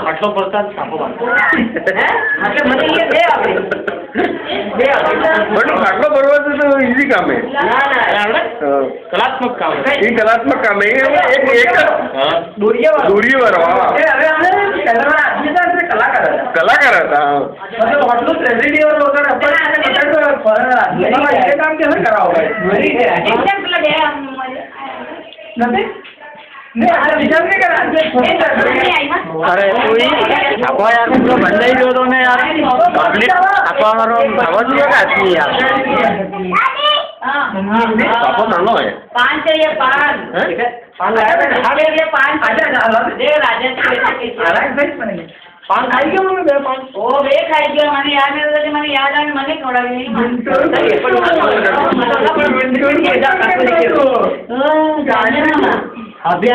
આટલો પ્રસાદ છાપો આટલો બરોબર છે તો ઈઝી કામ હે કલાત્મક કામ એ કલાત્મક કામ હે એક દોરીએ વાળો કલાકાર હતા અરે કોઈ આપો યાર તો બંધાઈ ગયો તો ને યાર કમ્પ્લીટ આપવા મારો ખબર છે કે આથી યાર આપો નાનો હે 5 चाहिए 5 पान लाया था हाँ ये 5 दे राजेश पान खाई गया मैंने पान ओ वे खाई गया मैंने याद नहीं मैंने याद आने मैंने थोड़ा भी नहीं अभी